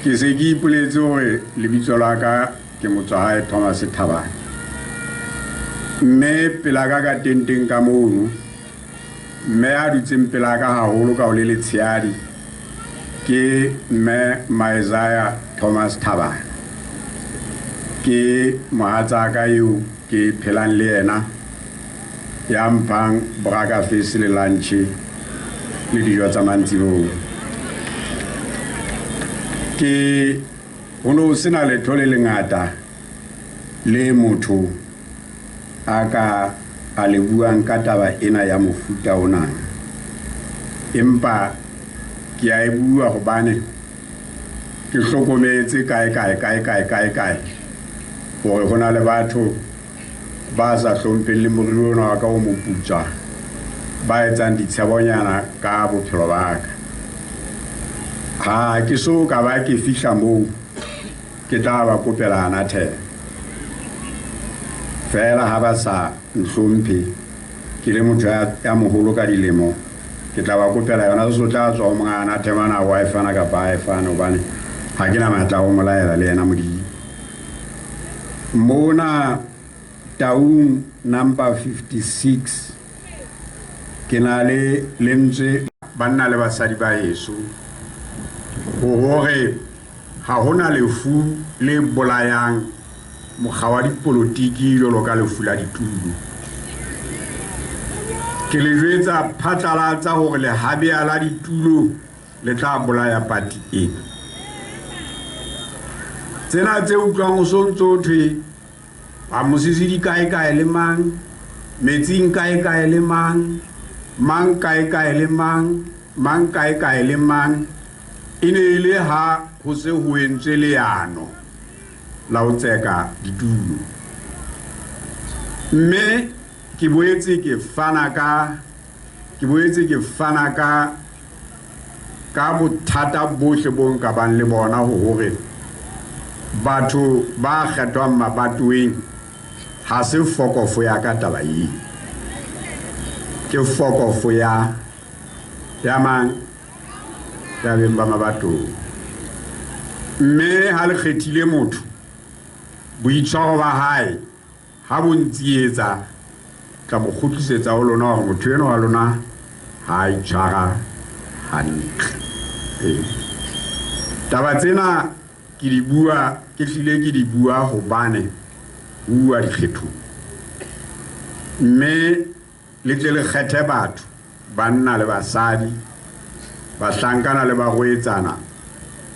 ke se ke ipoletse hore lebitso la ka ke motswahae Thomas Thabane mme pela ka tenteng ka mono mme a dutseng pela ka haholo ka o le letshehadi ke mme Maizaya Thomas Thabane ke mohatsaka eo ke phelang le yena ya mphang braga face le lunch le dijo tsa mantsiboya ke hono sena letho le lengata le motho aka a le buang ka taba ena ya mofuta ona empa ke a e bua hobane ke hlokometse kae hore hona le batho ba sa hlompheng le moriri ona wa ka o moputsa ba etsang ditshebonyana ka bophelo ba ka ha ke so ka ba ke fihla moo ke tla ba kopela anathela fela ha ba sa nhlomphe ke le motho ya moholo ka dilemo ke tla ba kopela yona so tla tswa mo ngana themana wifi na ka ba efana hobane ha ke na matla o molaela le yena modi mona taung number 56 ke na le lentswe banna le basadi ba Yesu hore ha hona lefu le bolayang mokga wa dipolotiki jwalo ka lefu la ditulo ke le jwetsa phatlalatsa hore le habea la ditulo le tla bolaya pati ena tsena tse utlwang o sontso thwe a mosisi di kae le mang metsing kae le mang kae le mang kae le mang ine ile ha ho se ho entswe leano la ho tseka ditulo mme ke boetse ke fana ka bothata bohle bo nka bang le bona hore batho ba kgethwang mabatoweng ha se fokofo ya ka taba yi ke fokofo ya mang ya beng ba mabato mme ha le kgethile motho boitshwaro ba hae ha bontsietsa ka mo khutlisetsa ho lona hore motho eno wa lona ha itshwara hantle taba tsena ke di bua hobane bua dikgetho mme le tle le kgethe batho banna le basadi ba hlankana le ba goetsana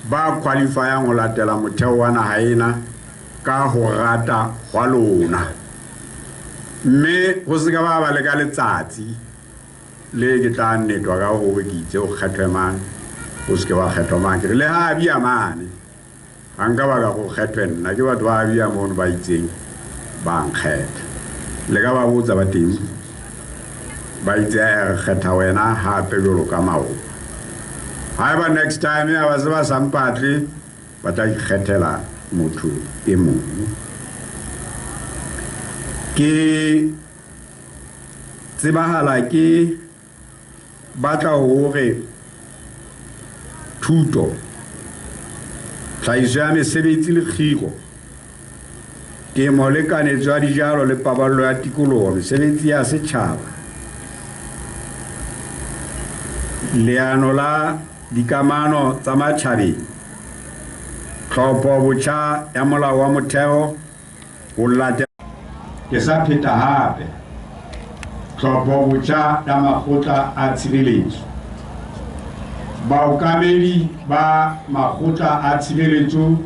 ba qualifyang ho latela motheo wa naha ena ka ho rata hwa lona mme ho se ka ba le ka letsatsi le ke tla nnetwa ka hore ke itse o kgethwe mang o se ke wa kgethwa mang le ha bia mane hanga ba ka go kgethwe nna ke batho ba bia mono ba itseng ba nkgetha le ka ba botsa ba teng ba itse a kgetha wena hape jolo ka mao haeba next time ya ba se ba sampatle ba tla ikgethela motho e mong ke tsebahala ke batla hore thuto tlhahiso ya mesebetsi le kgiro temo le kanetso ya dijalo le paballo ya tikoloho mesebetsi ya setjhaba leano la dikamano tsa matjhabeng tlhopho botjha ya molao wa motheo ho latela ke sa pheta hape tlhopho botjha ya makgotla a tshireletso baokamedi ba makgotla a tshireletso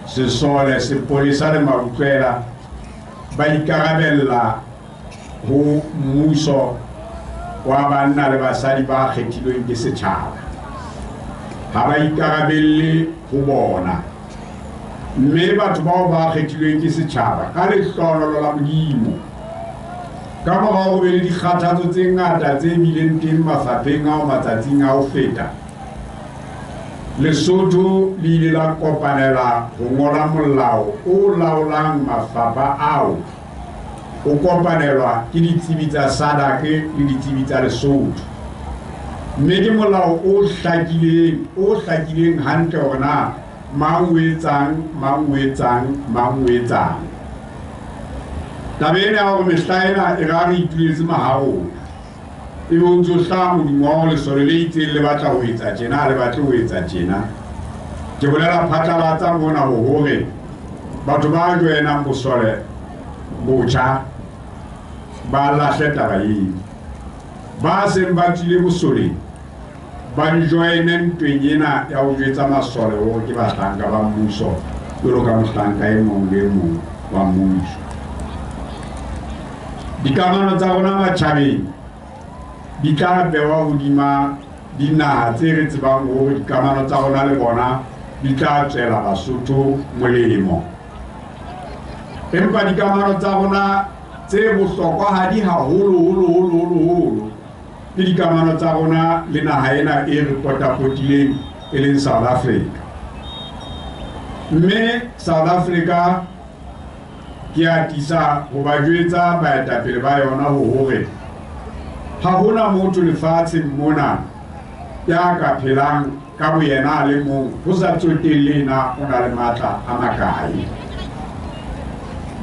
sesole sepolesa le mabutlwela ba ikarabella ho mmuso wa banna le basadi ba kgethilweng ke setjhaba ha ba ikarabelle ho bona mme batho bao ba kgethilweng ke setjhaba ka lehlohonolo la Modimo ka mora ho be le dikgathatso tse ngata tse bileng teng mafapheng ao matsatsing a ho feta Lesotho le ile la kopanela ho ngola molao o laolang mafapha ao o kopanelwa ke ditsebi tsa SADC le ditsebi tsa Lesotho mme ke molao o hlakileng hantle hore mang o etsang tabeng ya hore mehla ena e ra re ituletse maharong e bo ntso hlaha modimo wa hore lesole le itseng le batla ho etsa tjena le batle ho etsa tjena ke bolela phatlalatsa mona hore batho ba joinang bosole botjha ba lahle taba eo ba seng ba tswile bosoleng ba joine ntweng ena ya ho jwetsa masole hore ke bahlanka ba mmuso jwalo ka mohlanka e mong le mong wa mmuso. Dikamano tsa rona matjhabeng di tla bewa hodima dinaha tse re tsebang hore dikamano tsa rona le bona di tla tswela Basotho molemo, empa dikamano tsa rona tse bohlokwahadi haholo ke dikamano tsa rona le naha ena e re potapotileng e leng South Africa. Mme South Africa ke atisa ho ba jwetsa baetapele ba yona hore ha hona motho lefatsheng mona ya ka phelang ka boyena le mong ho sa tsotelle na o na le matla a makae.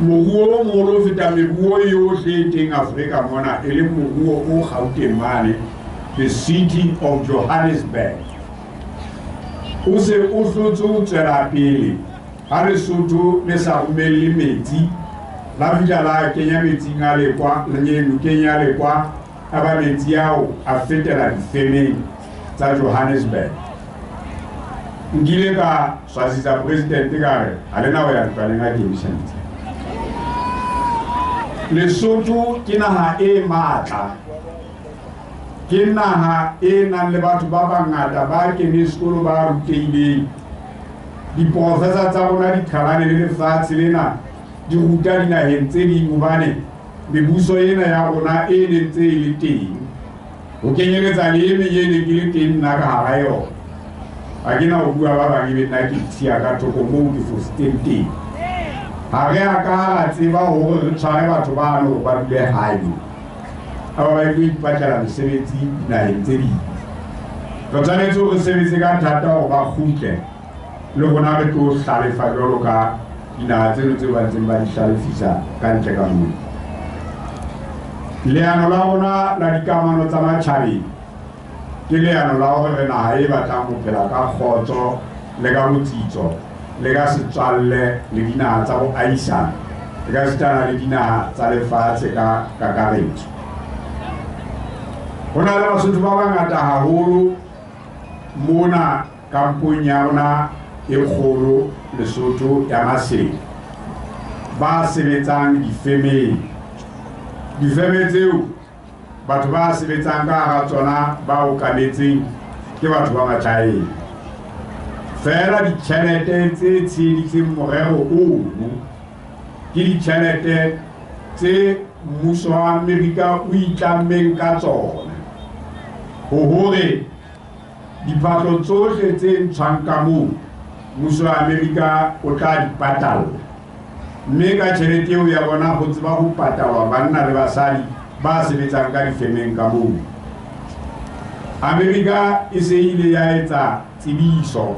Moruo o moholo ho feta meruo yohle e teng Afrika mona e le moruo o Gauteng mane, the city of Johannesburg. O se o hlotse ho tswela pele ha Lesotho le sa romelle metsi la fihla la kenya metsing a lekwa lenyeno kenya lekwa a ba metsi ao a fetela difemeng tsa Johannesburg. Nkile ka swasisa president ka re a le na ho ya ntwaneng a dimissions. Lesotho ke naha e matla, ke naha e nang le batho ba bangata ba keneng sekolo ba rutehileng. Diprofesa tsa rona di qhalane le lefatshe lena di ruta dinaheng tse ding hobane mebuso ena ya rona e nentse e le teng, ho kenyeletsa le e meng e neng ke le teng nna ka hara yona. Ha ke na ho bua ba bang ebe nna ke tshiya ka thoko moo ke fositseng teng. Ha re a ka ra tseba hore re tshware batho bano ba dule hae a ba ilo ipatlela mesebetsi dinaheng tse ding. Re tshwanetse hore re sebetse ka thata hore ba kgutle le rona re tlo hlalefa jwalo ka dinaha tseno tse ba ntseng ba di hlalefisa ka ntle ka moo. Leano la rona la dikamano tsa matjhabeng ke leano la hore re naha e batlang ho phela ka kgotso le ka botsitso le ka setswalle le dinaha tsa boahisane le ka sitana le dinaha tsa lefatshe ka kakaretso. Ho na le Basotho ba bangata haholo mona kampong ya rona e kgolo Lesotho ya Maseng ba sebetsang difemeng. Difeme tseo batho ba sebetsang ka hara tsona ba okametseng ke batho ba matjhaeng. Fela ditjhelete tse tsheditseng morero ono ke ditjhelete tse mmuso wa Amerika o itlammeng ka tsona hore diphahlo tsohle tse ntshwang ka moo mmuso wa Amerika o tla di patala, mme ka tjhelete eo ya bona ho tseba ho patalwa banna le basadi ba sebetsang ka difemeng ka moo. Amerika e se ile ya etsa tsebiso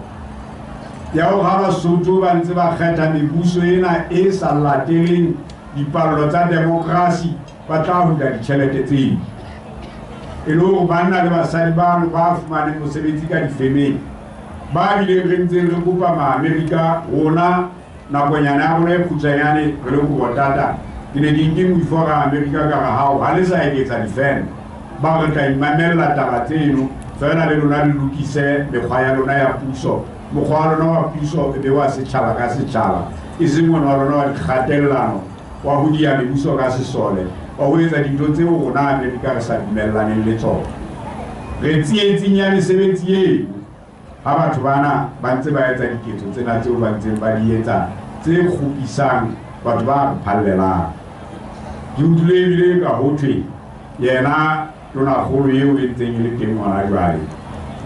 ya hore ha Basotho ba ntse ba kgetha mebuso ena e sa lateleng dipallo tsa demokrasi ba tla hula ditjhelete tseo. E le hore banna le basadi bano ba fumaneng mosebetsi ka difemeng ba bileng re ntseng re kopa ma-Amerika rona nakonyana ya rona e kgutshwanyane re le botata ke ne ke nke moifo ka Amerika ka ga hao ha le sa eketsa difeme ba re tla imamella taba tseno fela le lona le lokise mekgwa ya lona ya puso. Mokgwa wa lona wa puso e be wa setjhaba ka setjhaba e seng mona wa lona wa dikgatellano wa ho dia mebuso ka sesole wa ho etsa dintho tseo rona Amerika re sa dumellaneng le tsona. Re tsietsing ya mesebetsi eno ha batho bana ba ntse ba etsa diketso tsena tseo ba ntseng ba di etsa tse kgupisang batho ba re phallelang. Ke utlwile ebile ka hothwe yena tonakgolo eo e ntseng e le teng hona jwale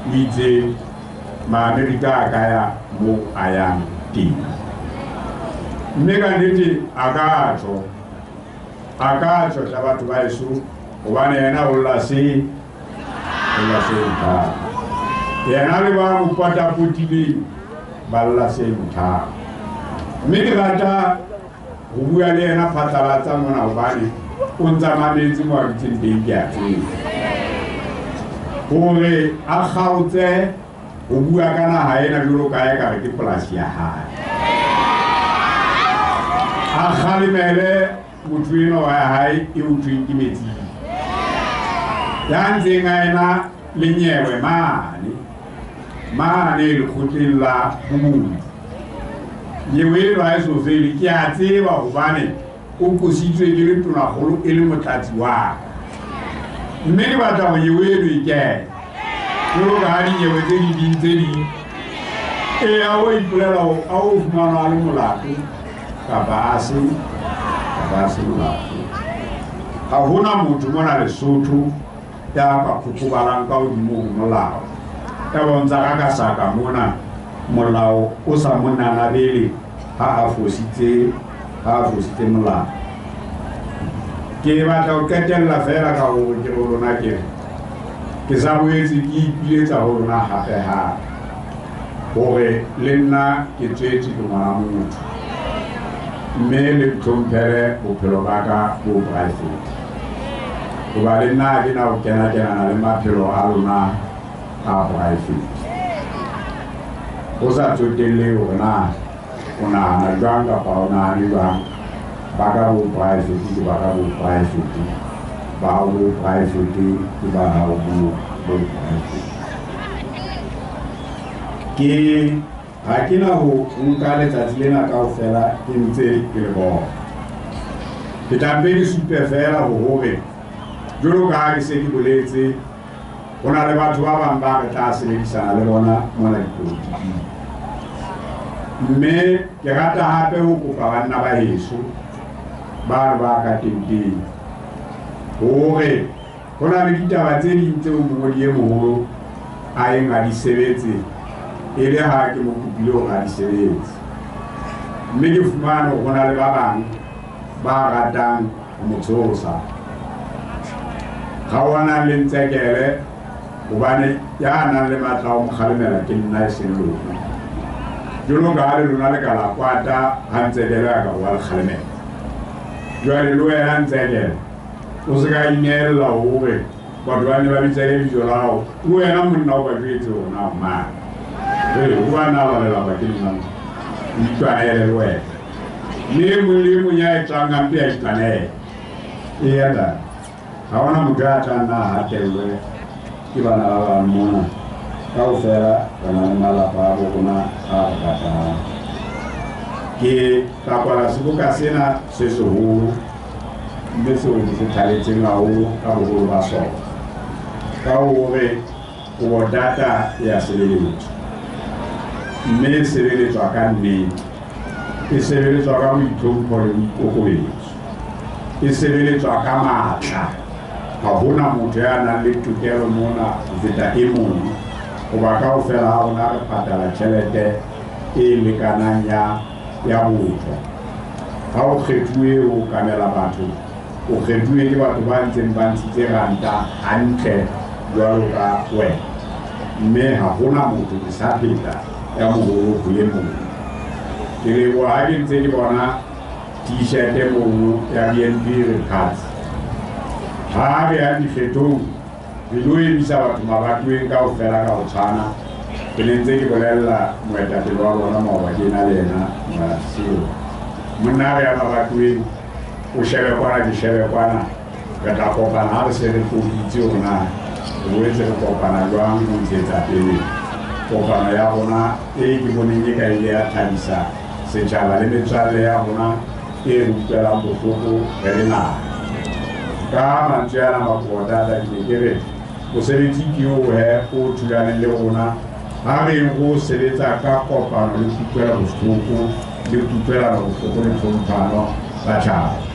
o itse ma-Amerika a ka ya moo a yang teng. Mme ka nnete a ka tjho tla batho ba heso hobane yena o lla se la se motha yena le ba mo pata potile ba la se motha mme ke rata go bua le yena phatlalatsa mona hobane o ntsa mametse mo a ditseng teng ke a tseba gore a kgaotse go bua ka naga ena jalo kae ka re ke polasi ya hae a kgalemele motho eno wa hae e utlweng ke metsi ya ntseng a ena le nyewe mane lekgotleng la bobodu nyewe eno a e so fele ke a tseba gobane o kositswe ke le tonagolo e le motlatsi wa mme ke batla go nyewe eno e kene jalo ka ga dinyewe tse di ding tse ding e a o ipolela a o fumanwa le molato kapa a se molato ga gona motho mona Lesotho ya ka kgokgobalang ka godimo molao ya bontsha ka saka mona molao o sa monanabele ha a fositse molao ke batla go qetella fela ka gore ke go lona ke sa boetse ke ipiletsa go lona gape ha gore le nna ke tswetse ke ngwana motho mme le tlhomphele bophelo ba ka bo poraefete goba le nna ke na go kenakenana le maphelo a lona a poraefete go sa tsotelle gore na o nagana jwang kapa o nagane jwang ba ka bo poraefete ke ba ka bo poraefete ba bo poraefete ke ba gao bo poraefete ke ga ke na go nka letsatsi lena kao fela ke ntse ke le bona ke tlampe di supe fela go gore jalo ka ke se ke boletse go na le batho ba bangwe ba re tla sebedisana le bona mona dipolotiking mme ke rata gape go kopa banna ba heso ba re ba ka tenteng gore go na le ditaba tse ding tseo mongodi e mogolo a eng a di sebetse e le ha ke mo kopile gore a di sebetse mme ke fumane go na le ba bangwe ba ratang go mo tshosa ga o nang le ntsekele gobane ya nang le matla o mo kgalemela ke nna e seng lona jalo ka le lona le ka la kwata ga ntsekele ya ka goa le kgalemela jwale le wena ntsekele o se ka ineelela gore batho ba ne ba bitsele dijo lao le wena monna o ba jwetse gona mana o ba na balelapa ke nna itwanele le wena le mongwe ya e tswang gampe ya itwanele e yata ga gona motho a tla nna a gatelelwe ke bana ba bangwe mona ka go fela ba na le malapa a bo rona a go ratang ke tla kwala seboka sena se segolo mme seo ke se thaletseng gagolo ka bogolo ba sona ka gore go botata ya seleletso mme e sebeletswa ka nnete e sebeletswa ka boitlhompho le boikokobetso e sebeletswa ka maatla ga gona motho ya nang le tokelo mona go feta e mongwe goba ka go fela ga gona re patala tšhelete e lekanang ya botho ga o kgethuwe o kamela batho o kgethuwe ke batho ba ntseng ba ntshitse ranta gantle jwalo ka wena mme ga gona motho ke sa pheta ya mogolo go ye mongwe ke leboga ga ke ntse ke bona t-shirt-e mongwe ya BNP Recards ga re ya dikgethong re lo emisa batho mabatoweng ka go fela ka go tshwana ke ne ntse ke bolelela moetapele wa bona maoba ke na le ena seo monna re ya mabatoweng o shebe kwana ke shebe kwana re tla kopana ga re se re koditse gona re boetse re kopana jwang go ntshetsa pele kopano ya rona e ke boneng e ka ile ya thabisa setšhaba le metswalle ya rona e re utlwelang botlhoko re le naga ka mantswe yana makotata ke ke re mosebetsi ke o he o thulaneng le rona ga reng go sebetsa ka kopano le kutlwela botlhoko le kutlwelano botlhoko le tlhomphano ba tšhaba